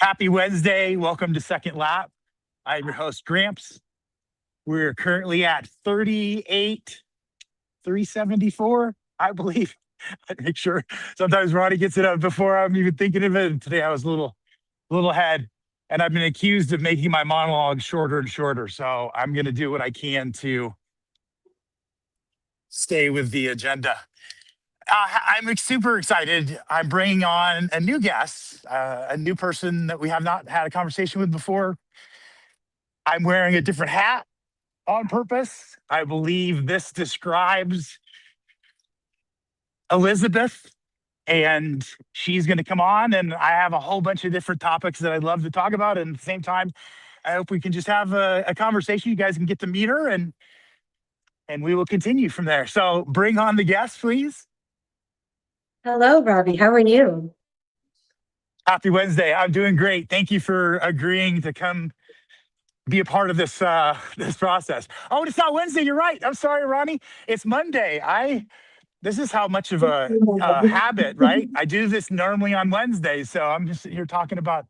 Happy Wednesday. Welcome to Second Lap. I'm your host, Gramps. We're currently at 38,374, I believe. I make sure sometimes Ronnie gets it up before I'm even thinking of it. And today I was a little ahead, and I've been accused of making my monologue shorter and shorter. So I'm going to do what I can to stay with the agenda. I'm super excited. I'm bringing on a new guest, a new person that we have not had a conversation with before. I'm wearing a different hat on purpose. I believe this describes Elizabeth, and she's going to come on, and I have a whole bunch of different topics that I'd love to talk about. And at the same time, I hope we can just have a conversation. You guys can get to meet her, and we will continue from there. So bring on the guest, please. Hello, Robbie. How are you? Happy Wednesday. I'm doing great. Thank you for agreeing to come be a part of this this process. Oh, it's not Wednesday. You're right. I'm sorry, Ronnie. It's Monday. This is how much of a habit, right? I do this normally on Wednesdays, so I'm just here talking about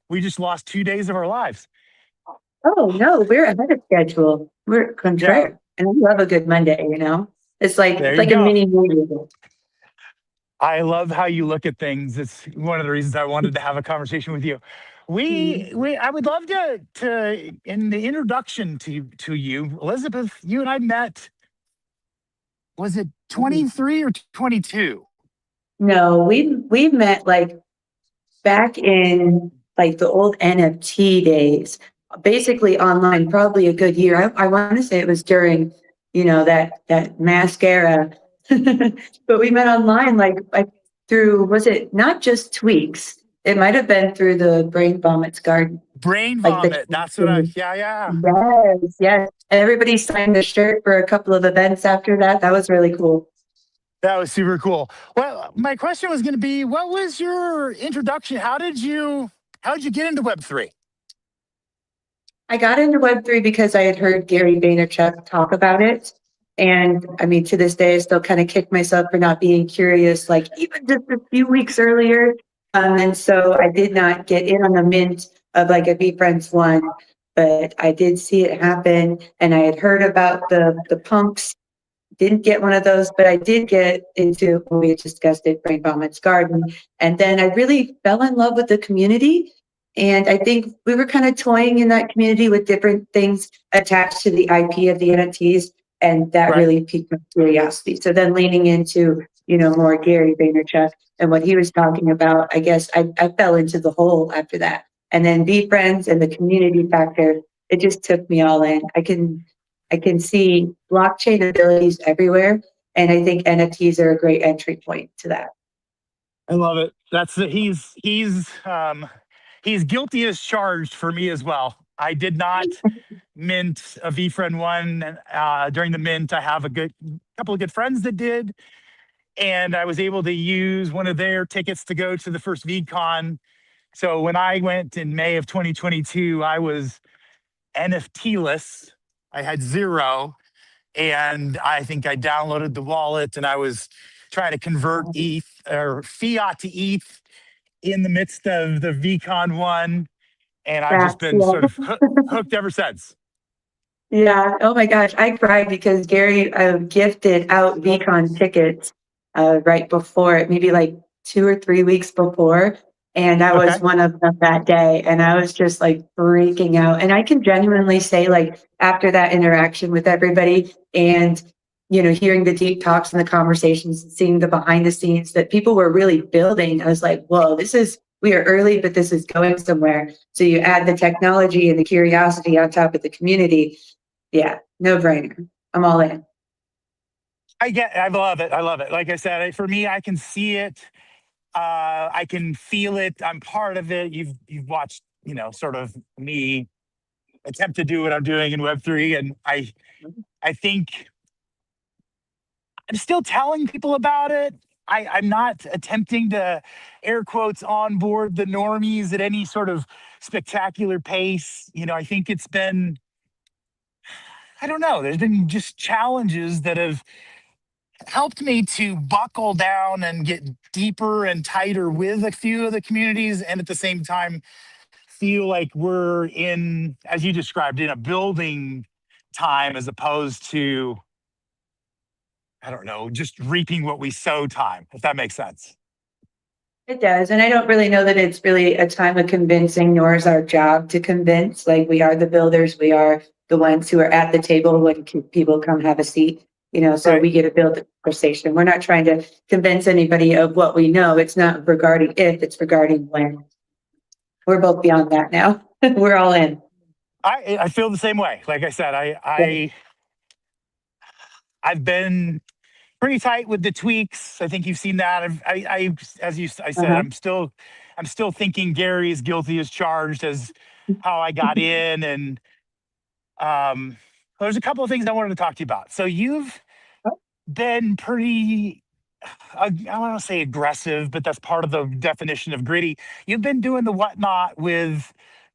we just lost 2 days of our lives. Oh, no, we're ahead of schedule. We're Yeah, contrary. And I love a good Monday, you know? It's like there it's you like a go. mini movie. I love how you look at things. It's one of the reasons I wanted to have a conversation with you. I would love to in the introduction to you, Elizabeth. You and I met. Was it 23 or 22? No, we met like back in like the old NFT days, basically online, probably a good year. I want to say it was during, that mascara. But we met online like through, was it not just Tweaks? It might have been through the Brain Vomits Garden. Brain Like vomit. That's what I. Yeah, yeah. yes, yes. And everybody signed the shirt for a couple of events after that. That was really cool. That was super cool. Well, my question was going to be, what was your introduction? How did you get into Web3? I got into Web3 because I had heard Gary Vaynerchuk talk about it. And I mean, to this day, I still kind of kick myself for not being curious, like even just a few weeks earlier. And so I did not get in on the mint of like a VFriends one, but I did see it happen. And I had heard about the punks. Didn't get one of those, but I did get into what we had discussed at Brain Vomits Garden. And then I really fell in love with the community. And I think we were kind of toying in that community with different things attached to the IP of the NFTs. And that Right. really piqued my curiosity. So then leaning into, more Gary Vaynerchuk and what he was talking about, I guess I fell into the hole after that. And then Be Friends and the community factor, it just took me all in. I can see blockchain abilities everywhere, and I think NFTs are a great entry point to that. I love it. He's guilty as charged for me as well. I did not mint a VFriend one during the mint. I have a couple of good friends that did, and I was able to use one of their tickets to go to the first VCon. So when I went in May of 2022, I was NFT-less. I had zero, and I think I downloaded the wallet, and I was trying to convert ETH or fiat to ETH in the midst of the VCon one, and I've just That's been yeah. sort of hooked ever since. Yeah. Oh my gosh, I cried because Gary gifted out VCon tickets right before it, maybe like 2 or 3 weeks before. And I was Okay. one of them that day. And I was just like freaking out. And I can genuinely say, like, after that interaction with everybody and, hearing the deep talks and the conversations and seeing the behind the scenes that people were really building, I was like, whoa, we are early, but this is going somewhere. So you add the technology and the curiosity on top of the community. Yeah, no brainer. I'm all in. I love it. I love it. Like I said, for me, I can see it. I can feel it. I'm part of it. You've watched, sort of me attempt to do what I'm doing in Web3, and I think I'm still telling people about it. I'm not attempting to air quotes onboard the normies at any sort of spectacular pace. I think it's been, I don't know, there's been just challenges that have helped me to buckle down and get deeper and tighter with a few of the communities, and at the same time feel like we're in, as you described, in a building time as opposed to, I don't know, just reaping what we sow time, if that makes sense. It does. And I don't really know that it's really a time of convincing, nor is our job to convince. Like, we are the builders, we are the ones who are at the table when people come have a seat, so Right. we get to build the conversation. We're not trying to convince anybody of what we know. It's not regarding if, it's regarding when. We're both beyond that now. We're all in. I feel the same way. Like I said, I've been pretty tight with the tweaks. I think you've seen that. I said, Uh-huh. I'm still thinking Gary is guilty as charged as how I got in. And there's a couple of things I wanted to talk to you about. So you've been pretty, I want to say aggressive, but that's part of the definition of gritty. You've been doing the whatnot with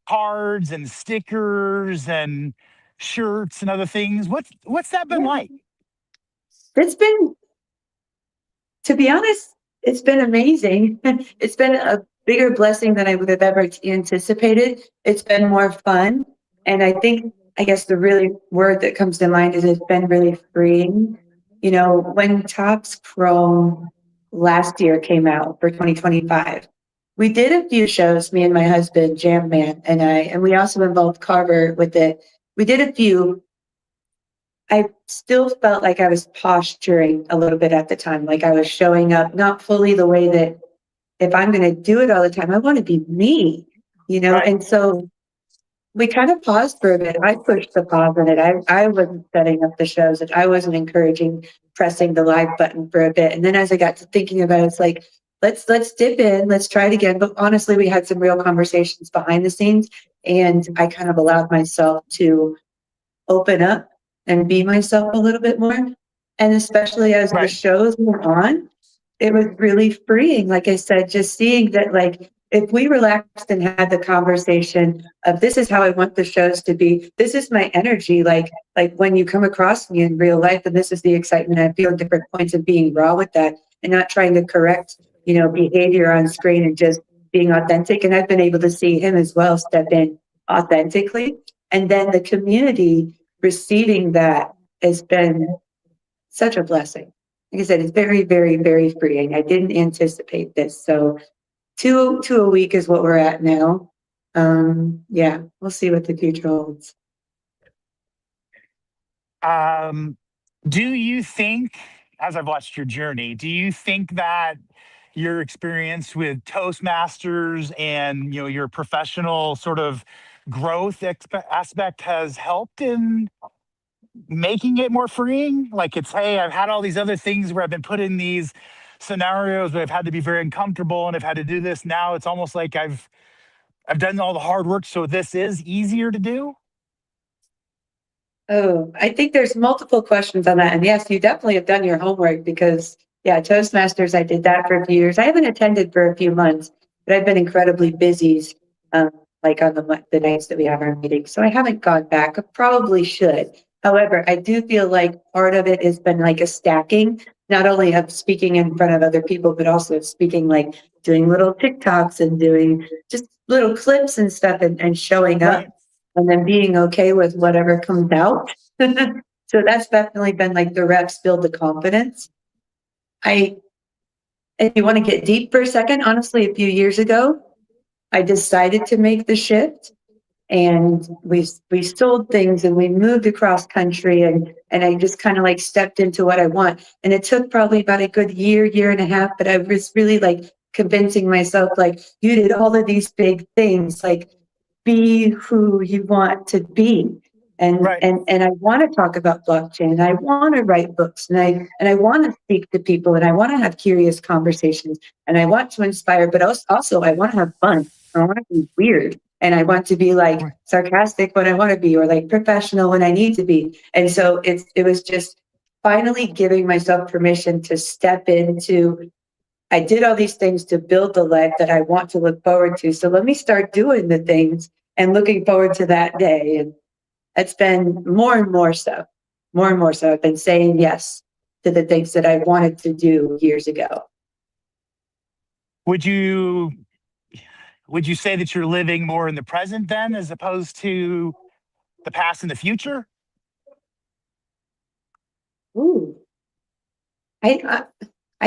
cards and stickers and shirts and other things. What's that been Yeah. like? It's been, to be honest, it's been amazing. It's been a bigger blessing than I would have ever anticipated. It's been more fun. And I guess the really word that comes to mind is it's been really freeing. When Topps Chrome last year came out for 2025, we did a few shows, me and my husband, Jam Man, and and we also involved Carver with it. We did a few. I still felt like I was posturing a little bit at the time, like I was showing up not fully the way that if I'm going to do it all the time, I want to be me. Right. And so we kind of paused for a bit. I pushed the pause on it. I wasn't setting up the shows and I wasn't encouraging pressing the live button for a bit. And then as I got to thinking about it, it's like, let's dip in, let's try it again. But honestly, we had some real conversations behind the scenes and I kind of allowed myself to open up and be myself a little bit more. And especially as the Right. shows went on, it was really freeing. Like I said, just seeing that, like, if we relaxed and had the conversation of this is how I want the shows to be, this is my energy, like when you come across me in real life, and this is the excitement I feel at different points of being raw with that and not trying to correct, behavior on screen and just being authentic. And I've been able to see him as well step in authentically. And then the community receiving that has been such a blessing. Like I said, it's very, very, very freeing. I didn't anticipate this. So two a week is what we're at now. Yeah, we'll see what the future holds. Do you think, as I've watched your journey, do you think that your experience with Toastmasters and your professional sort of growth aspect has helped in making it more freeing? Like, it's, hey, I've had all these other things where I've been put in these scenarios where I've had to be very uncomfortable and I've had to do this. Now it's almost like I've done all the hard work, so this is easier to do. Oh, I think there's multiple questions on that. And yes, you definitely have done your homework because, yeah, Toastmasters, I did that for a few years. I haven't attended for a few months, but I've been incredibly busy, um, like on the nights that we have our meetings. So I haven't gone back. I probably should. However, I do feel like part of it has been like a stacking, not only of speaking in front of other people, but also of speaking, like doing little TikToks and doing just little clips and stuff and showing up Right. and then being okay with whatever comes out. So that's definitely been like the reps build the confidence. I, if you want to get deep for a second, honestly, a few years ago, I decided to make the shift and we sold things and we moved across country and I just kind of like stepped into what I want. And it took probably about a good year and a half, but I was really like convincing myself, like, you did all of these big things, like be who you want to be. And Right. and I want to talk about blockchain and I want to write books and I want to speak to people and I want to have curious conversations and I want to inspire, but also I want to have fun. I want to be weird and I want to be like Right. sarcastic when I want to be or like professional when I need to be. And so it was just finally giving myself permission to step into I did all these things to build the life that I want to look forward to. So let me start doing the things and looking forward to that day. And it's been more and more so. More and more so. I've been saying yes to the things that I wanted to do years ago. Would you say that you're living more in the present then, as opposed to the past and the future? Ooh, I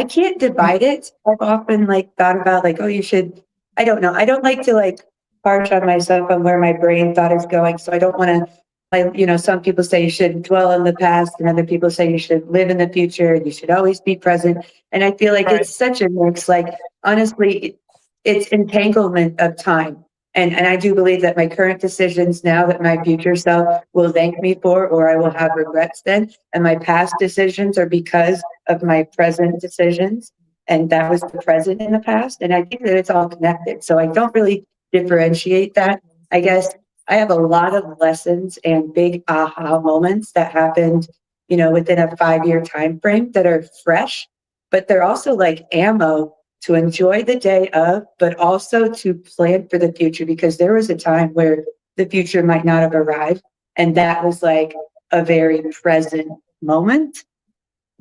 can't divide it. I've often like thought about like, oh, you should. I don't know. I don't like to like harsh on myself on where my brain thought is going. So I don't want to. Like, some people say you should dwell in the past, and other people say you should live in the future. And you should always be present. And I feel like Right. it's such a mix. Like honestly, it's entanglement of time. And I do believe that my current decisions now that my future self will thank me for, or I will have regrets then. And my past decisions are because of my present decisions. And that was the present in the past. And I think that it's all connected. So I don't really differentiate that. I guess I have a lot of lessons and big aha moments that happened, within a 5-year time frame that are fresh, but they're also like ammo to enjoy the day of, but also to plan for the future, because there was a time where the future might not have arrived. And that was like a very present moment,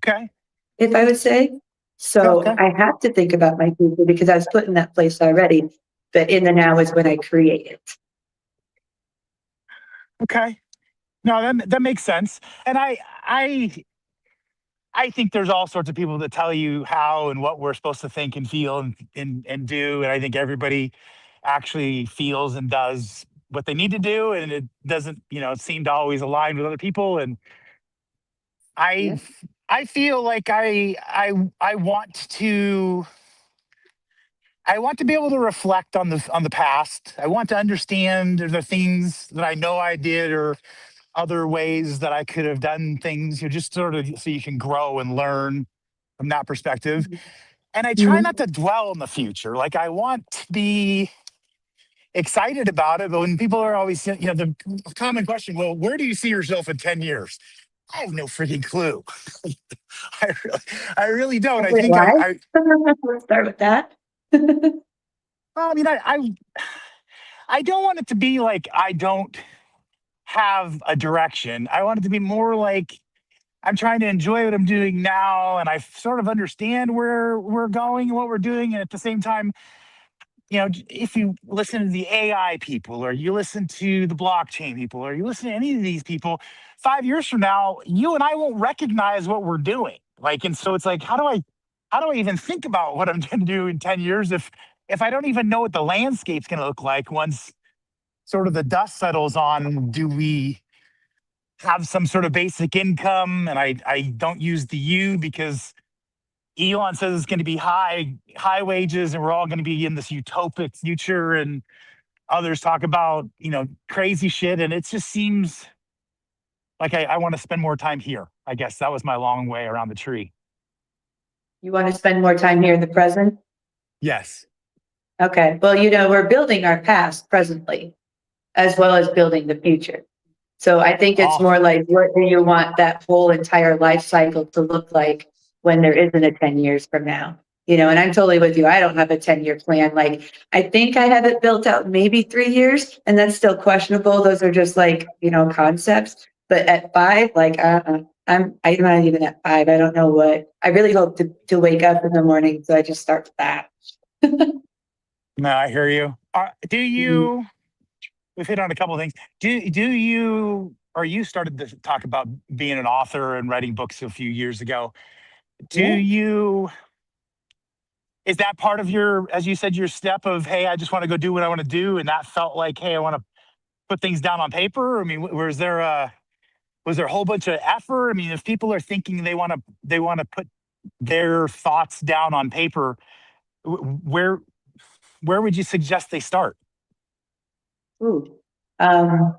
Okay. if I would say. So Okay. I have to think about my future because I was put in that place already. But in the now is when I create it. Okay. No, that makes sense. And I think there's all sorts of people that tell you how and what we're supposed to think and feel and do. And I think everybody actually feels and does what they need to do. And it doesn't, seem to always align with other people. And I Yeah. I feel like I want to be able to reflect on the past. I want to understand the things that I know I did, or other ways that I could have done things, just sort of so you can grow and learn from that perspective. And I try not Mhm. to dwell in the future. Like I want to be excited about it, but when people are always, the common question, well, where do you see yourself in 10 years? I have no freaking clue. I really, I really don't. I Wait, think why? I Let's start with that. well, I mean, I don't want it to be like I don't have a direction. I want it to be more like I'm trying to enjoy what I'm doing now, and I sort of understand where we're going and what we're doing. And at the same time, if you listen to the AI people, or you listen to the blockchain people, or you listen to any of these people, 5 years from now, you and I won't recognize what we're doing. Like, and so it's like, how do I even think about what I'm going to do in 10 years if I don't even know what the landscape's going to look like once sort of the dust settles on? Do we have some sort of basic income? And I don't use the U because Elon says it's going to be high wages, and we're all going to be in this utopic future. And others talk about crazy shit, and it just seems like I want to spend more time here. I guess that was my long way around the tree. You want to spend more time here in the present? Yes. Okay. Well, we're building our past presently as well as building the future. So I think it's Oh, more like, what do you want that whole entire life cycle to look like when there isn't a 10 years from now? And I'm totally with you. I don't have a 10-year plan. Like, I think I have it built out maybe 3 years, and that's still questionable. Those are just like, concepts. But at 5, like, I'm not even at 5. I don't know what. I really hope to wake up in the morning. So I just start with that. no, I hear you. Do Mhm. you? We've hit on a couple of things. Do you? Or you started to talk about being an author and writing books a few years ago. Do Yeah. you? Is that part of your, as you said, your step of, hey, I just want to go do what I want to do, and that felt like, hey, I want to put things down on paper? I mean, was there a whole bunch of effort? I mean, if people are thinking they want to put their thoughts down on paper, where would you suggest they start? Ooh. Um,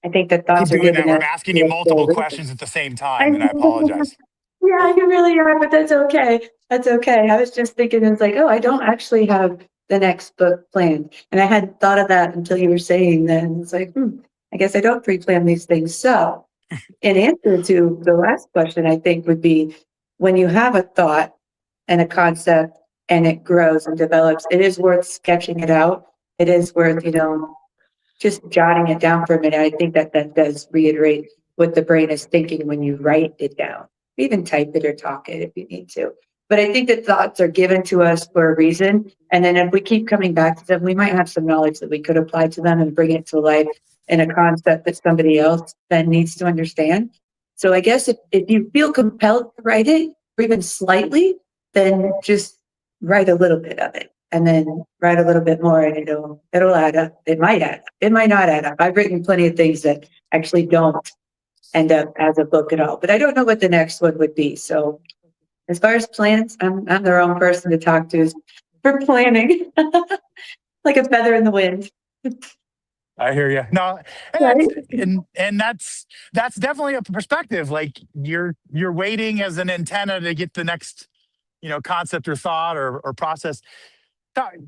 I think the Keep thoughts are doing given that, where us I'm asking you to us for multiple a reason. questions at the same I time, and I know. apologize. Yeah, you really are, but that's okay. That's okay. I was just thinking, it's like, oh, I don't actually have the next book planned. And I hadn't thought of that until you were saying that. And it's like, I guess I don't pre-plan these things. So, in answer to the last question, I think would be, when you have a thought and a concept and it grows and develops, it is worth sketching it out. It is worth, just jotting it down for a minute. I think that does reiterate what the brain is thinking when you write it down. even type it or talk it if you need to. But I think that thoughts are given to us for a reason. And then if we keep coming back to them, we might have some knowledge that we could apply to them and bring it to life in a concept that somebody else then needs to understand. So I guess if you feel compelled to write it, or even slightly, then just write a little bit of it and then write a little bit more and it'll add up. It might add up. It might not add up. I've written plenty of things that actually don't end up as a book at all, but I don't know what the next one would be. So as far as plans, I'm the wrong person to talk to for planning. Like a feather in the wind. I hear you. No, and that's Right? and that's definitely a perspective. Like you're waiting as an antenna to get the next, concept or thought or process.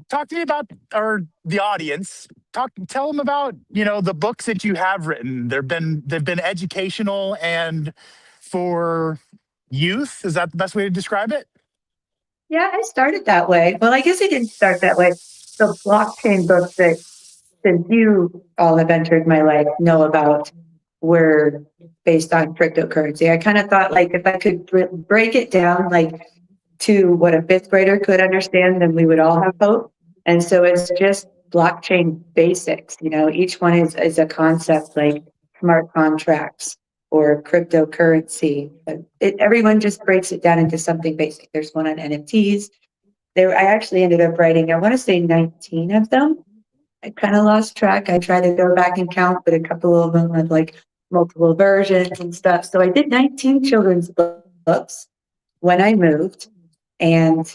Talk to me about or the audience. Tell them about the books that you have written. They've been educational and for youth. Is that the best way to describe it? Yeah, I started that way. Well, I guess I didn't start that way. The blockchain books that since you all have entered my life know about were based on cryptocurrency. I kind of thought like if I could break it down like to what a fifth grader could understand, then we would all have hope. And so it's just blockchain basics. Each one is a concept like smart contracts or cryptocurrency. But everyone just breaks it down into something basic. There's one on NFTs. I actually ended up writing, I want to say 19 of them. I kind of lost track. I tried to go back and count, but a couple of them had like multiple versions and stuff. So I did 19 children's books when I moved, and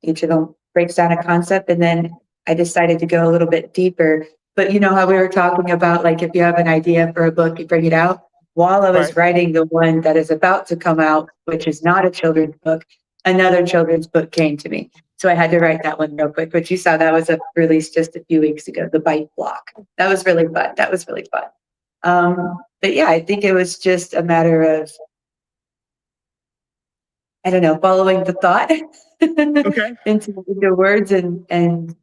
each of them breaks down a concept. And then I decided to go a little bit deeper. But you know how we were talking about, like, if you have an idea for a book, you bring it out. While I was Right. writing the one that is about to come out, which is not a children's book, another children's book came to me. So I had to write that one real quick. But you saw that was released just a few weeks ago, The Bite Block. That was really fun. But yeah, I think it was just a matter of, I don't know, following the thought Okay. into words and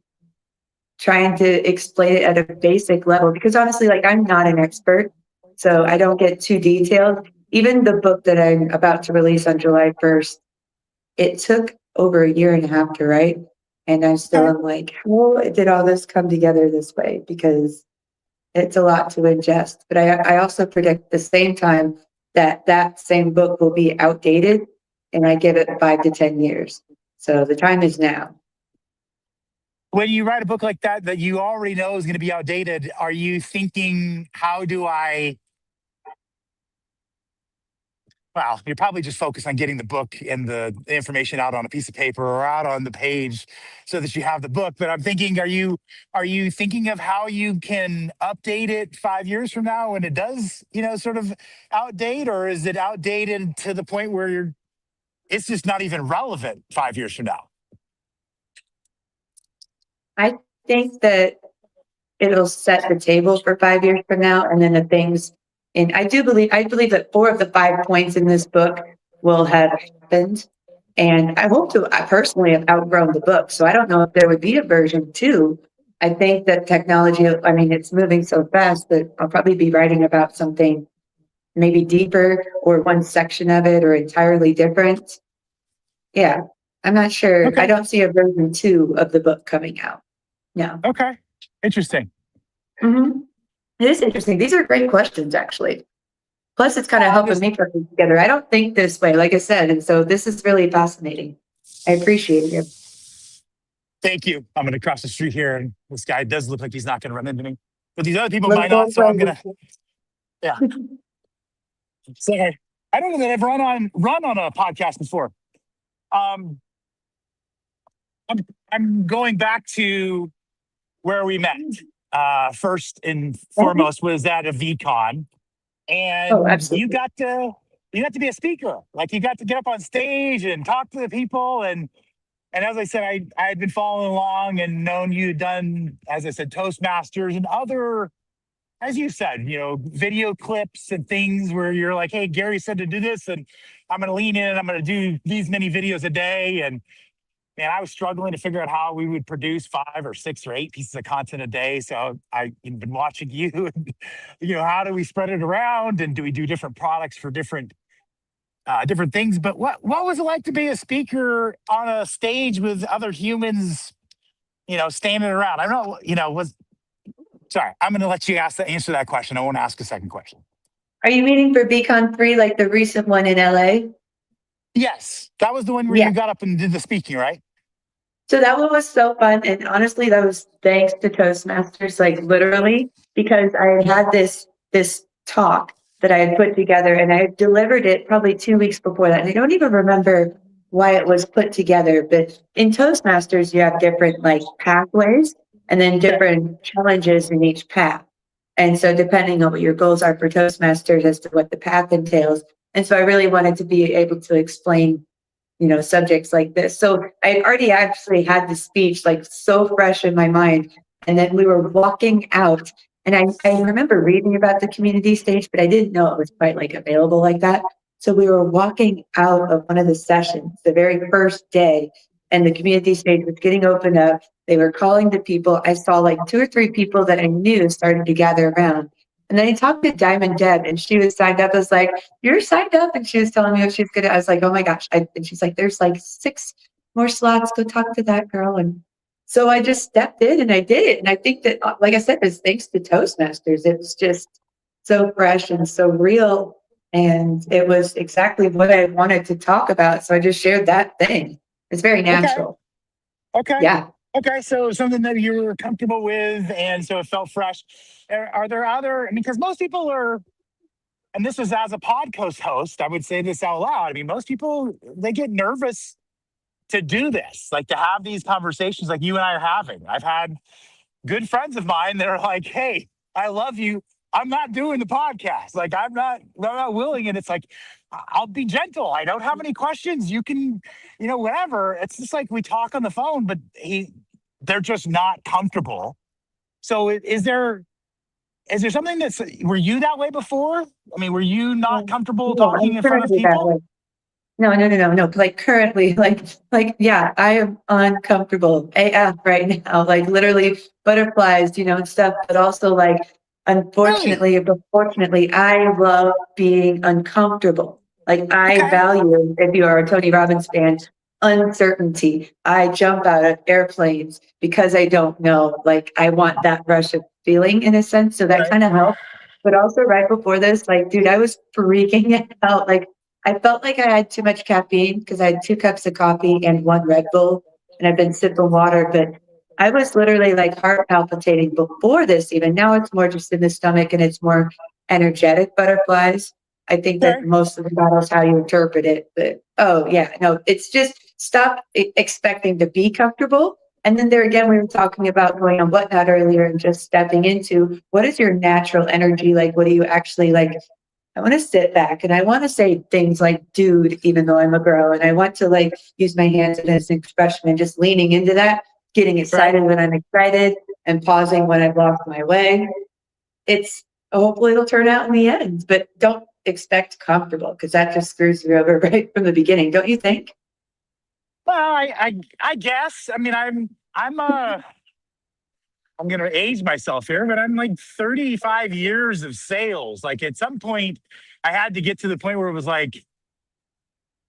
trying to explain it at a basic level. Because honestly, like I'm not an expert, so I don't get too detailed. Even the book that I'm about to release on July 1st, it took over a year and a half to write. And I still am like, how did all this come together this way? Because it's a lot to ingest. But I also predict at the same time that that same book will be outdated, and I give it 5 to 10 years. So the time is now. When you write a book like that you already know is going to be outdated, are you thinking, how do I? Well, you're probably just focused on getting the book and the information out on a piece of paper or out on the page so that you have the book. But I'm thinking, are you thinking of how you can update it 5 years from now when it does, sort of outdate, or is it outdated to the point where it's just not even relevant 5 years from now? I think that it'll set the table for 5 years from now, and then the things. And I believe that 4 of the 5 points in this book will have happened. And I hope to, I personally have outgrown the book. So I don't know if there would be a version 2. I think that technology, I mean, it's moving so fast that I'll probably be writing about something maybe deeper or one section of it or entirely different. Yeah, I'm not sure. I Okay. don't see a version 2 of the book coming out. No. Okay. Interesting. Mhm. It is interesting. These are great questions, actually. Plus, it's kind of helping Just me put things together. I don't think this way, like I said, and so this is really fascinating. I appreciate it. thank you. I'm going to cross the street here, and this guy does look like he's not going to run into me, but these other people Look might not. both So I'm ways. gonna, yeah. So I don't know that I've run on a podcast before. Um, I'm going back to where we met. First and Okay. foremost was at a VCon, Oh, and absolutely. you got to be a speaker. Like you got to get up on stage and talk to the people. And as I said, I had been following along and known you'd done, as I said, Toastmasters and other, as you said, video clips and things where you're like, hey, Gary said to do this, and I'm going to lean in. I'm going to do these many videos a day. And man, I was struggling to figure out how we would produce 5 or 6 or 8 pieces of content a day. So I've been watching you, and how do we spread it around, and do we do different products for different different things. But what was it like to be a speaker on a stage with other humans, standing around? I don't know, was sorry. I'm going to let you answer that question. I won't ask a second question. Are you meaning for BCon 3, like the recent one in LA? Yes, that was the one where Yeah. you got up and did the speaking, right? So that one was so fun. And honestly, that was thanks to Toastmasters, like literally, because I had this talk that I had put together and I had delivered it probably 2 weeks before that. And I don't even remember why it was put together, but in Toastmasters, you have different like pathways and then Okay. different challenges in each path. And so depending on what your goals are for Toastmasters as to what the path entails. And so I really wanted to be able to explain subjects like this. So I already actually had the speech like so fresh in my mind. And then we were walking out and I remember reading about the community stage, but I didn't know it was quite like available like that. So we were walking out of one of the sessions the very first day and the community stage was getting opened up. They were calling the people. I saw like 2 or 3 people that I knew started to gather around. And then I talked to Diamond Deb and she was signed up. I was like, you're signed up. And she was telling me what she's gonna, I was like, oh my gosh. And she's like, there's like 6 more slots. Go talk to that girl. And so I just stepped in and I did it. And I think that, like I said, it's thanks to Toastmasters. It was just so fresh and so real. And it was exactly what I wanted to talk about. So I just shared that thing. It's very Okay. natural. Okay. Yeah. Okay. So something that you were comfortable with, and so it felt fresh. Are there other? I mean, because most people are, and this was as a podcast host, I would say this out loud. I mean, most people, they get nervous to do this, like to have these conversations like you and I are having. I've had good friends of mine that are like, hey, I love you. I'm not doing the podcast. Like I'm not willing. And it's like, I'll be gentle. I don't have any questions. You can, whatever. It's just like we talk on the phone, but they're just not comfortable. So is there something were you that way before? I mean, were you not comfortable No, I'm talking in front of currently that people? way. No, no, no, no, no. Like currently, yeah, I am uncomfortable AF right now. Like literally butterflies, and stuff. But also, like, Really? unfortunately, but fortunately, I love being uncomfortable. Like I Okay. value, if you are a Tony Robbins fan, uncertainty. I jump out of airplanes because I don't know. Like I want that rush of feeling in a sense. So that Right. kind of helped. But also right before this, like, dude, I was freaking out. Like I felt like I had too much caffeine because I had 2 cups of coffee and 1 Red Bull, and I've been sipping water. But I was literally like heart palpitating before this, even. Now it's more just in the stomach and it's more energetic butterflies. I think that Okay. most of the battles how you interpret it. But oh, yeah, no, it's just stop expecting to be comfortable. And then there again, we were talking about going on whatnot earlier and just stepping into what is your natural energy like? What do you actually like? I want to sit back and I want to say things like dude, even though I'm a girl. And I want to like use my hands as an expression and just leaning into that, getting Right. excited when I'm excited and pausing when I've lost my way. It's hopefully it'll turn out in the end, but don't expect comfortable because that just screws you over right from the beginning, don't you think? Well, I guess. I mean, I'm gonna age myself here, but I'm like 35 years of sales. Like at some point, I had to get to the point where it was like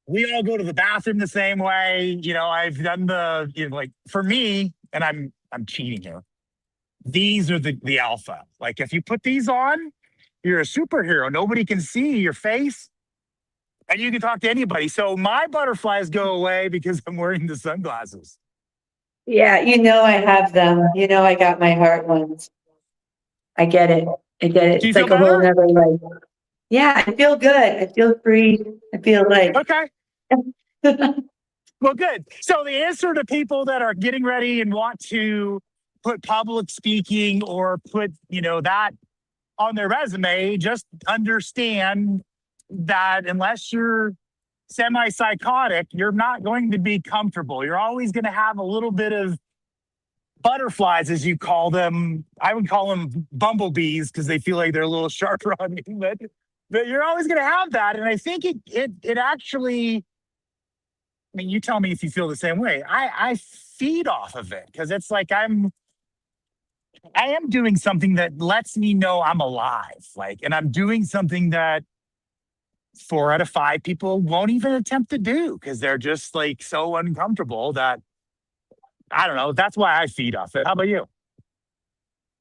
we all go to the bathroom the same way. I've done like for me, and I'm cheating here. These are the alpha. Like if you put these on, you're a superhero. Nobody can see your face, and you can talk to anybody. So my butterflies go away because I'm wearing the sunglasses. Yeah, I have them. I got my heart ones. I get it. I get it. Do you It's feel like a whole better? nother like, yeah, I feel good. I feel free. I feel like Okay. Well, good. So the answer to people that are getting ready and want to put public speaking or put, that on their resume, just understand that unless you're semi-psychotic, you're not going to be comfortable. You're always going to have a little bit of butterflies, as you call them. I would call them bumblebees because they feel like they're a little sharper on me, but you're always going to have that. And I think it actually, I mean, you tell me if you feel the same way. I feed off of it because it's like I am doing something that lets me know I'm alive, like, and I'm doing something that 4 out of 5 people won't even attempt to do because they're just like so uncomfortable that I don't know. That's why I feed off it. How about you?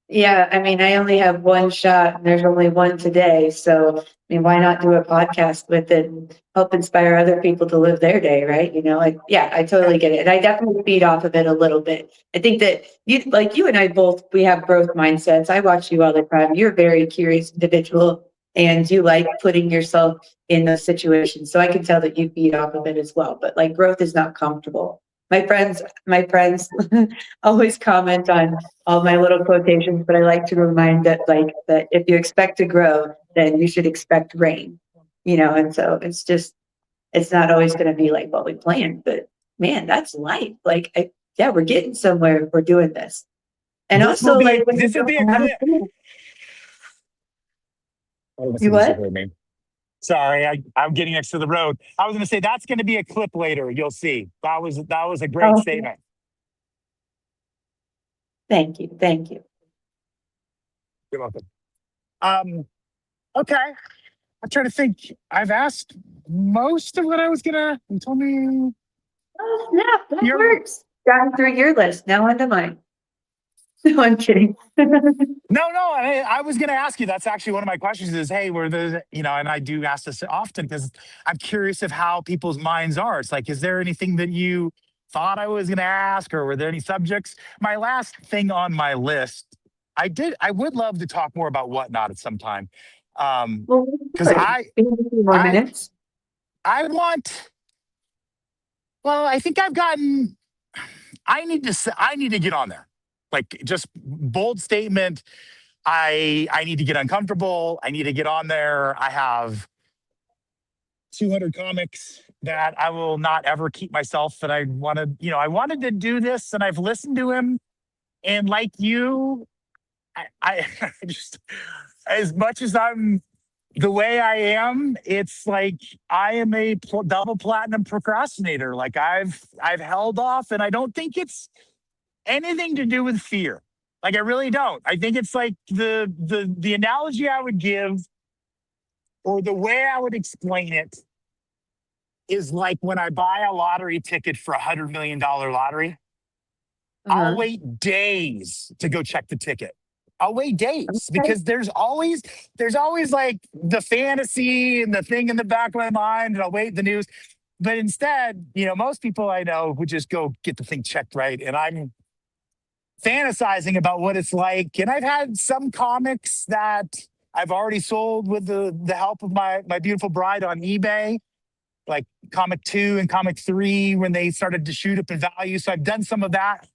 Yeah, I mean, I only have one shot and there's only one today. So, I mean, why not do a podcast with it and help inspire other people to live their day, right? Like, yeah, I totally get it. And I definitely feed off of it a little bit. I think that you and I both, we have growth mindsets. I watch you all the time. You're a very curious individual and you like putting yourself in those situations. So I can tell that you feed off of it as well. But like growth is not comfortable. My friends always comment on all my little quotations, but I like to remind that if you expect to grow, then you should expect rain. And so it's not always going to be like what we planned, but man, that's life. Yeah, we're getting somewhere. If we're doing this. And also like when you This will don't be a have clip. to, you You what? heard me. Sorry, I'm getting next to the road. I was going to say that's going to be a clip later. You'll see. That was a great Oh, statement. thank you. Thank you. You're welcome. Okay. I'm trying to think. I've asked most of what I was gonna. You told me Oh, snap. That you're. works. Gotten through your list. Now onto mine. No, I'm kidding. No. I was gonna ask you. That's actually one of my questions. Is hey, were the and I do ask this often because I'm curious of how people's minds are. It's like, is there anything that you thought I was gonna ask, or were there any subjects? My last thing on my list, I would love to talk more about whatnot at some time, Well, because good. We have a few more I minutes. I want. Well, I think I've gotten. I need to get on there. Like just bold statement. I need to get uncomfortable. I need to get on there. I have 200 comics that I will not ever keep myself that I wanted. I wanted to do this and I've listened to him. And like you, I just as much as I'm the way I am, it's like I am a double platinum procrastinator. Like I've held off, and I don't think it's anything to do with fear. Like I really don't. I think it's like the analogy I would give, or the way I would explain it, is like when I buy a lottery ticket for $100 million lottery. I'll Uh-huh. wait days to go check the ticket. I'll wait days Okay. because there's always like the fantasy and the thing in the back of my mind, and I'll wait the news. But instead, most people I know would just go get the thing checked right. And I'm fantasizing about what it's like. And I've had some comics that I've already sold with the help of my beautiful bride on eBay, like comic 2 and comic 3 when they started to shoot up in value. So I've done some of that.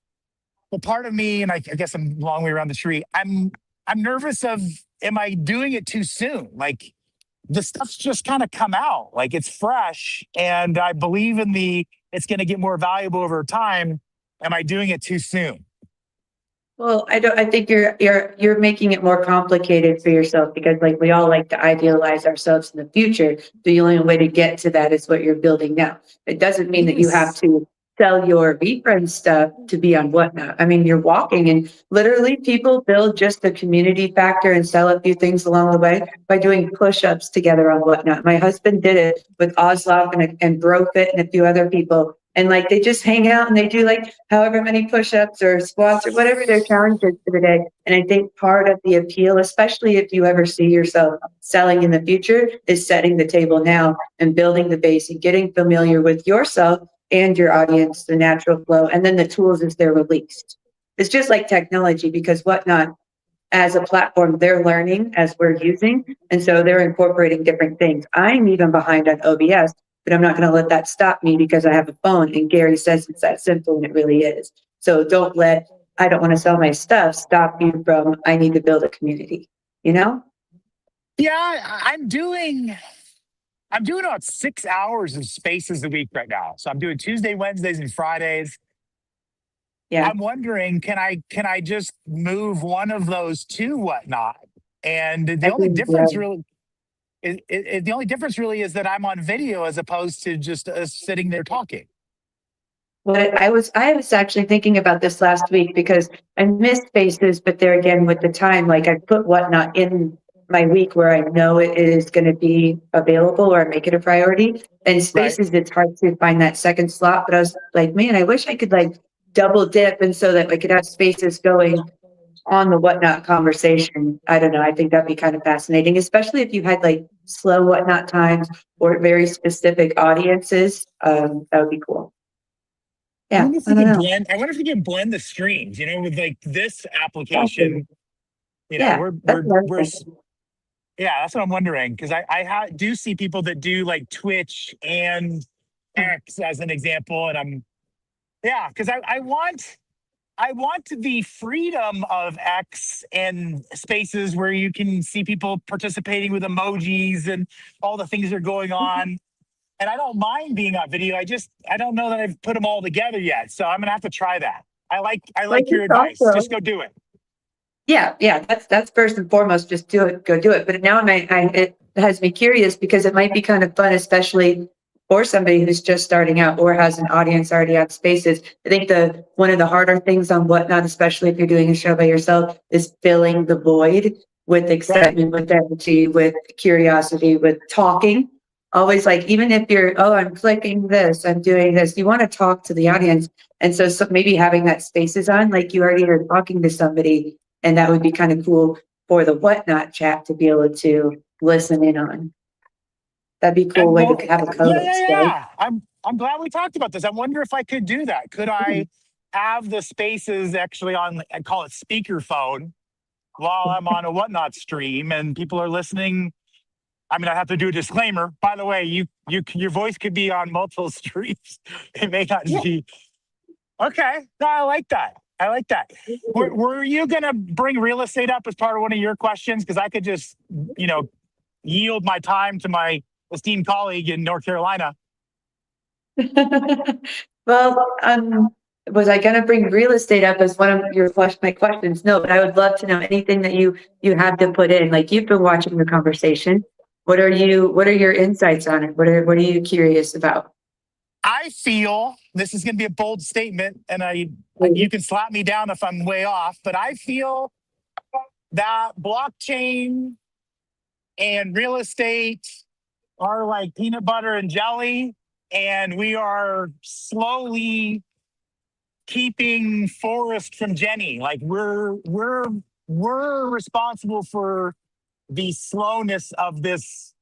Well, part of me, and I guess I'm a long way around the tree, I'm nervous of, am I doing it too soon? Like the stuff's just kind of come out, like it's fresh, and I believe in it's going to get more valuable over time. Am I doing it too soon? Well, I don't. I think you're making it more complicated for yourself because, like, we all like to idealize ourselves in the future. The only way to get to that is what you're building now. It doesn't mean that you have Yes. to sell your befriend stuff to be on Whatnot. I mean, you're walking, and literally, people build just the community factor and sell a few things along the way by doing push-ups together on Whatnot. My husband did it with Oslov and Brofit and a few other people. And like they just hang out and they do like however many push-ups or squats or whatever their challenge is for the day. And I think part of the appeal, especially if you ever see yourself selling in the future, is setting the table now and building the base and getting familiar with yourself and your audience, the natural flow, and then the tools as they're released. It's just like technology because Whatnot as a platform, they're learning as we're using. And so they're incorporating different things. I'm even behind on OBS, but I'm not going to let that stop me because I have a phone. And Gary says it's that simple, and it really is. So don't let, I don't want to sell my stuff stop you from, I need to build a community, you know? Yeah, I'm doing about 6 hours of spaces a week right now. So I'm doing Tuesday, Wednesdays, and Fridays. Yeah. I'm wondering, can I just move one of those to Whatnot? And I think, yeah. the only difference really is that I'm on video as opposed to just sitting there talking. Well, I was actually thinking about this last week because I missed spaces, but there again with the time, like I put Whatnot in my week where I know it is going to be available or I make it a priority. And Right. spaces, it's hard to find that second slot. But I was like, man, I wish I could like double dip and so that I could have spaces going on the whatnot conversation. I don't know. I think that'd be kind of fascinating, especially if you had like slow whatnot times or very specific audiences. That would be cool. I Yeah, wonder if I we don't can know. blend. I wonder if we can blend the streams. With like this Exactly. application. Yeah, that's another We're thing. yeah. That's what I'm wondering because do see people that do like Twitch and X as an example, and because I want the freedom of X and spaces where you can see people participating with emojis and all the things that are going on. And I don't mind being on video. I don't know that I've put them all together yet. So I'm gonna have to try that. I Like like your it's advice. Just also, go do it. yeah, that's first and foremost, just do it, go do it. But now it has me curious because it might be kind of fun, especially for somebody who's just starting out or has an audience already on spaces. I think one of the harder things on whatnot, especially if you're doing a show by yourself, is filling the void with Right. excitement, with energy, with curiosity, with talking. Always like, even if I'm clicking this, I'm doing this, you want to talk to the audience. And so maybe having that spaces on, like you already are talking to somebody, and that would be kind of cool for the whatnot chat to be able to listen in on. That'd be a cool And way well, to have a yeah. co-host, right? I'm glad we talked about this. I wonder if I could do that. Could I have the spaces actually on? I call it speakerphone while I'm on a whatnot stream and people are listening. I mean, I have to do a disclaimer. By the way, your voice could be on multiple streams. It may not Yeah. be. Okay. No, I like that. I like that. Were you going to bring real estate up as part of one of your questions? Because I could just, yield my time to my esteemed colleague in North Carolina. Well, was I going to bring real estate up as one of my questions? No, but I would love to know anything that you have to put in. Like you've been watching the conversation. What are your insights on it? What are you curious about? I feel this is going to be a bold statement, and you Mhm. can slap me down if I'm way off, but I feel that blockchain and real estate are like peanut butter and jelly, and we are slowly keeping Forrest from Jenny. Like we're responsible for the slowness of this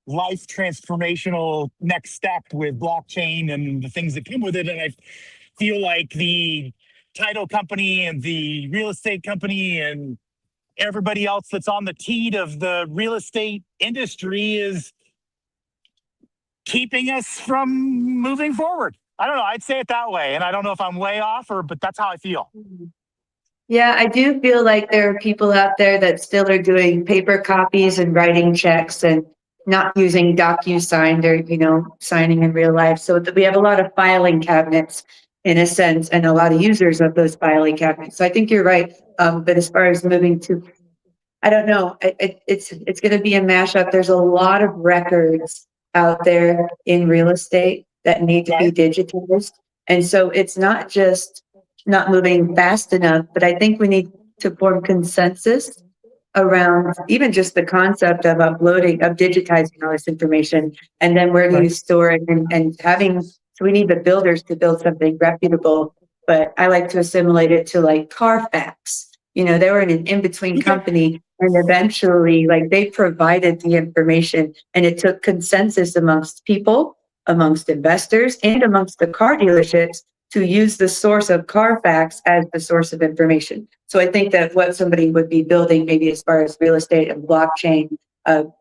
life transformational next step with blockchain and the things that come with it. And I feel like the title company and the real estate company and everybody else that's on the teat of the real estate industry is keeping us from moving forward. I don't know. I'd say it that way. And I don't know if I'm way off but that's how I feel. Yeah, I do feel like there are people out there that still are doing paper copies and writing checks and not using DocuSign or, signing in real life. So we have a lot of filing cabinets in a sense and a lot of users of those filing cabinets. So I think you're right. But as far as moving to, I don't know, it's going to be a mashup. There's a lot of records out there in real estate that need to be Right. digitized. And so it's not just not moving fast enough, but I think we need to form consensus around even just the concept of digitizing all this information. And then where do you Right. store it and so we need the builders to build something reputable, but I like to assimilate it to like Carfax. They were in an in-between Okay. company and eventually like they provided the information and it took consensus amongst people, amongst investors and amongst the car dealerships to use the source of Carfax as the source of information. So I think that what somebody would be building, maybe as far as real estate and blockchain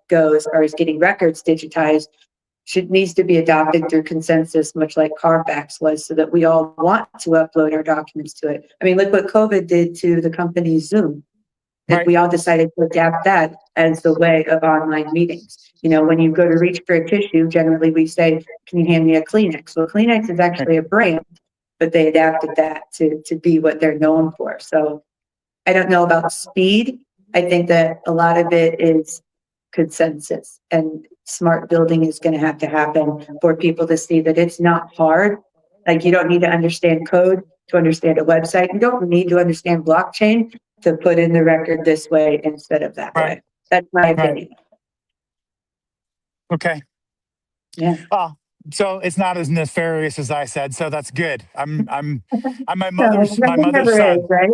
goes, or is getting records digitized, needs to be adopted through consensus, much like Carfax was, so that we all want to upload our documents to it. I mean, look what COVID did to the company Zoom. That Right. we all decided to adapt that as the way of online meetings. When you go to reach for a tissue, generally we say, "Can you hand me a Kleenex?" Well, Kleenex is actually a brand, but they adapted that to be what they're known for. So I don't know about speed. I think that a lot of it is consensus and smart building is going to happen for people to see that it's not hard. Like you don't need to understand code to understand a website. You don't need to understand blockchain to put in the record this way instead of that Right. way. That's my Right. opinion. Okay. Yeah. Oh, so it's not as nefarious as I said. So that's good. I'm my No, my nothing mother's ever is, son. right?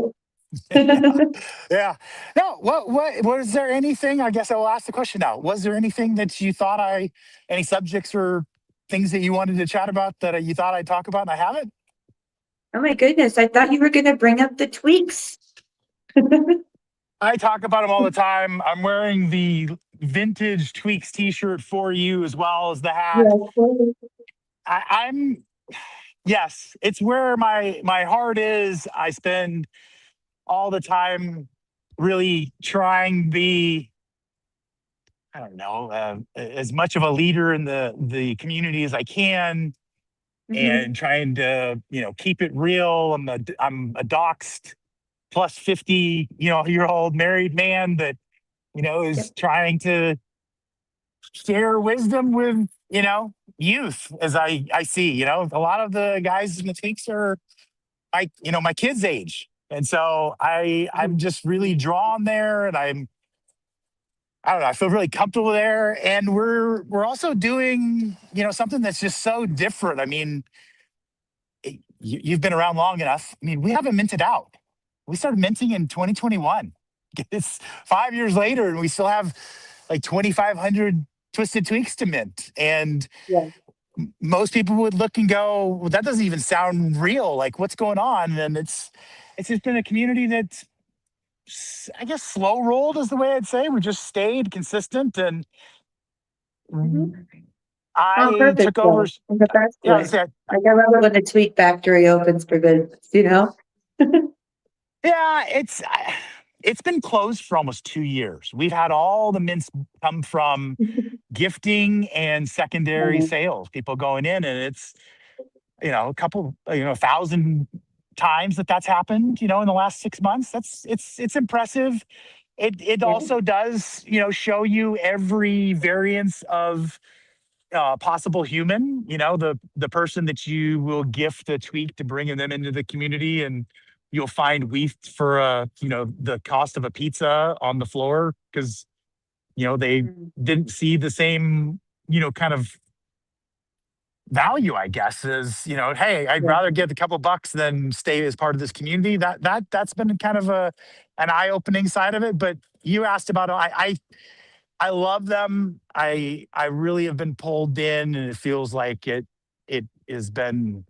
Yeah. No, what was there anything? I guess I will ask the question now. Was there anything that you thought any subjects or things that you wanted to chat about that you thought I'd talk about and I haven't? Oh my goodness, I thought you were gonna bring up the tweaks. I talk about them all the time. I'm wearing the vintage Tweaks t-shirt for you as well as the hat. Yes. I'm yes, it's where my heart is. I spend all the time really trying to be, I don't know, as much of a leader in the community as I can, Mhm. and trying to keep it real. I'm a doxed plus 50 year old married man that is Yep. trying to share wisdom with youth, as I see. A lot of the guys in the tweaks are my kids' age, and so I'm Mhm. just really drawn there, and I don't know. I feel really comfortable there, and we're also doing something that's just so different. I mean, you've been around long enough. I mean, we haven't minted out. We started minting in 2021. It's 5 years later, and we still have like 2,500 twisted tweaks to mint. And Yeah. most people would look and go, "Well, that doesn't even sound real. Like, what's going on?" And it's just been a community that I guess slow rolled is the way I'd say. We just stayed consistent, and Mhm. Oh, I perfect, took over. though, in the best Yeah, I way. said, Like, I love it when the tweet factory opens for business, you know? yeah, it's been closed for almost 2 years. We've had all the mints come from gifting and secondary Mhm. sales, people going in, and it's a couple, 1,000 times that's happened, in the last 6 months. It's impressive. It Yeah. also does, show you every variance of possible human, the person that you will gift a tweak to bring them into the community, and you'll find wheat for the cost of a pizza on the floor because they Mhm. didn't see the same kind of value, I guess, is hey, I'd Yeah. rather get a couple bucks than stay as part of this community. That's been kind of an eye-opening side of it. But you asked about I love them. I really have been pulled in, and it feels like it has been,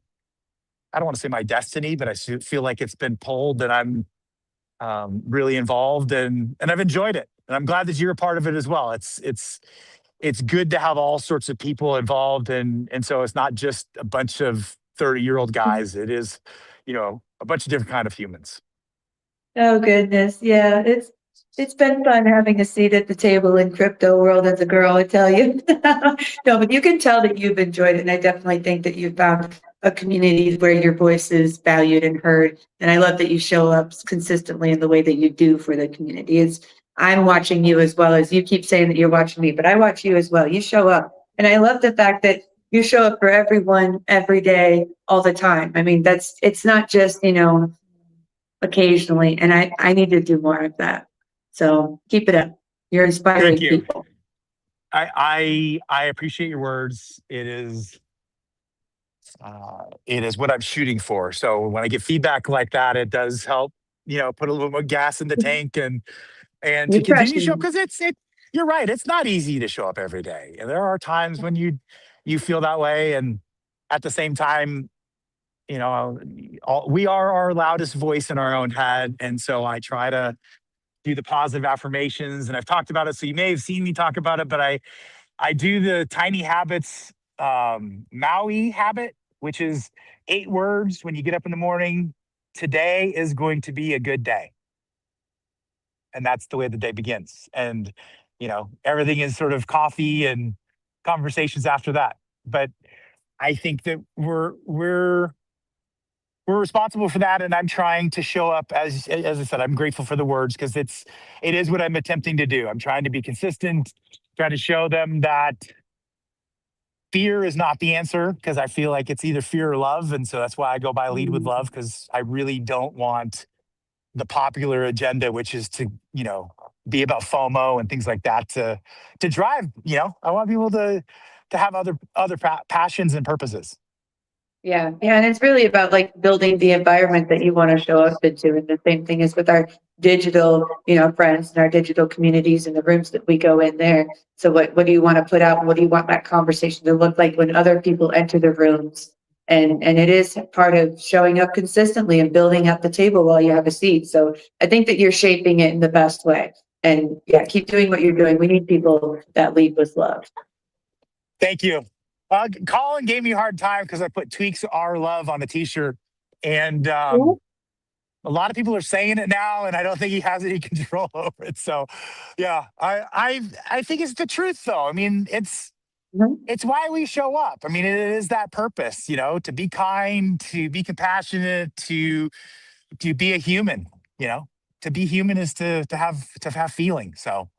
I don't want to say my destiny, but feel like it's been pulled, and I'm really involved, and I've enjoyed it. And I'm glad that you're a part of it as well. It's good to have all sorts of people involved, and so it's not just a bunch of 30-year-old Mhm. guys. It is, a bunch of different kind of humans. Oh, goodness, yeah, it's been fun having a seat at the table in crypto world as a girl, I tell you. No, but you can tell that you've enjoyed it, and I definitely think that you've found a community where your voice is valued and heard, and I love that you show up consistently in the way that you do for the community. I'm watching you as well as you keep saying that you're watching me, but I watch you as well. You show up, and I love the fact that you show up for everyone every day, all the time. I mean, it's not just, occasionally, and I need to do more of that. So keep it up. You're Thank inspiring you. people. I appreciate your words. It is what I'm shooting for. So when I get feedback like that, it does help, put a little more gas in the tank, and to You're continue to show up, crushing because you're right. It's not easy to show up every day. And there are times when you feel that way. And at the same time, we are our loudest voice in our own head. And so I try to do the positive affirmations, and I've talked about it. So you may have seen me talk about it, but I do the tiny habits, Maui habit, which is 8 words when you get up in the morning. Today is going to be a good day. And that's the way the day begins. And, everything is sort of coffee and conversations after that. But I think that we're responsible for that, and I'm trying to show up as I said. I'm grateful for the words, because it is what I'm attempting to do. I'm trying to be consistent, trying to show them that fear is not the answer, because I feel like it's either fear or love, and so that's why I go by lead with it. love, because I really don't want the popular agenda, which is to be about FOMO and things like that to drive. I want people to have other passions and purposes. Yeah, yeah, and it's really about like building the environment that you want to show up into. And the same thing is with our digital, friends and our digital communities and the rooms that we go in there. So what do you want to put out? What do you want that conversation to look like when other people enter the rooms? And it is part of showing up consistently and building up the table while you have a seat. So I think that you're shaping it in the best way. And yeah, keep doing what you're doing. We need people that lead with love. Thank you. Colin gave me a hard time because I put "Tweaks Our Love" on the T-shirt, and a lot of people are saying it now, and I don't think he has any control over it. So, yeah, I think it's the truth, though. I mean, Mhm. it's why we show up. I mean, it is that purpose, to be kind, to be compassionate, to be a human. You know, to be human is to have feeling. So,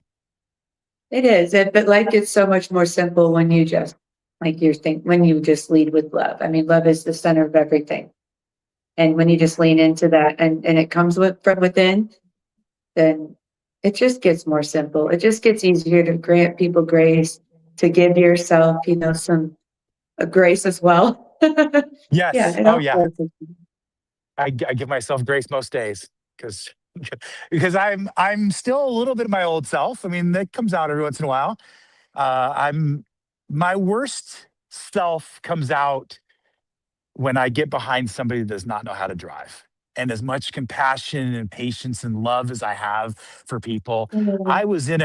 It is, but life gets so much more simple when you just, like you're saying, when you just lead with love. I mean, love is the center of everything. And when you just lean into that and it comes from within, then it just gets more simple. It just gets easier to grant people grace, to give yourself, some grace as well. Yeah, yes, it oh all yeah, flows. I give myself grace most days because because I'm still a little bit of my old self. I mean, that comes out every once in a while. I'm My worst self comes out when I get behind somebody that does not know how to drive. And as much compassion and patience and love as I have for people, Mhm. I was in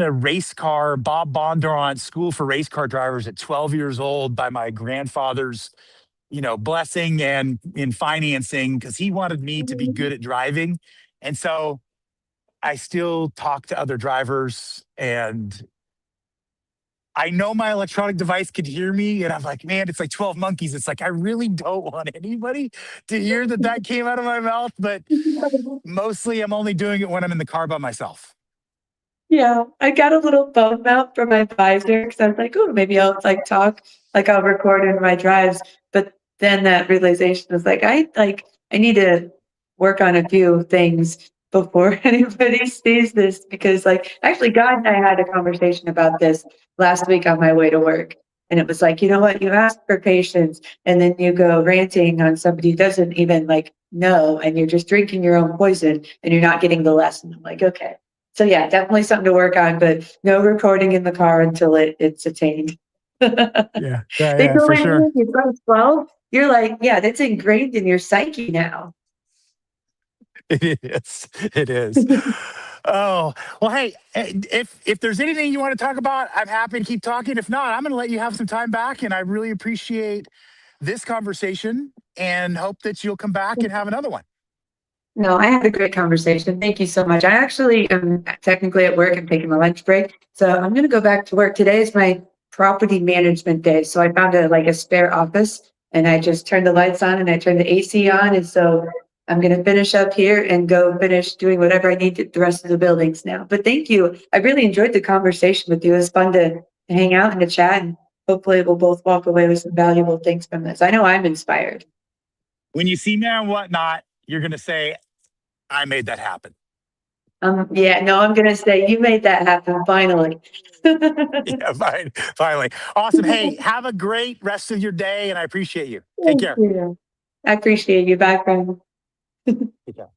a race car Bob Bondurant school for race car drivers at 12 years old by my grandfather's blessing and in financing because he wanted me to be good at driving. And so I still talk to other drivers and I know my electronic device could hear me, and I'm like, man, it's like 12 monkeys. It's like, I really don't want anybody to hear that came out of my mouth, but mostly I'm only doing it when I'm in the car by myself. Yeah, I got a little phone mount for my visor because I was like, "Oh, maybe I'll like talk, like I'll record in my drives." But then that realization was like, I need to work on a few things before anybody sees this because, like, actually, God and I had a conversation about this last week on my way to work, and it was like, you know what? You ask for patience, and then you go ranting on somebody who doesn't even like know, and you're just drinking your own poison, and you're not getting the lesson. I'm like, okay. So yeah, definitely something to work on, but no recording in the car until it's attained. Yeah, yeah, They yeah, told for me, sure. "You're so slow." You're like, yeah, that's ingrained in your psyche now. It is. It is. Oh, well, hey, if there's anything you want to talk about, I'm happy to keep talking. If not, I'm going to let you have some time back, and I really appreciate this conversation and hope that you'll come back and have another one. No, I had a great conversation. Thank you so much. I actually am technically at work. I'm taking my lunch break. So I'm going to go back to work. Today is my property management day. So I found a spare office and I just turned the lights on and I turned the AC on. And so I'm going to finish up here and go finish doing whatever I need to the rest of the buildings now. But thank you. I really enjoyed the conversation with you. It was fun to hang out and to chat, and hopefully we'll both walk away with some valuable things from this. I know I'm inspired. When you see me on Whatnot, you're going to say, I made that happen. Yeah, no, I'm gonna say you made that happen finally. Yeah, fine. Finally. Awesome. Hey, have a great rest of your day, and I appreciate you. Take Thank care. you. I appreciate you. Bye, friend. Take care.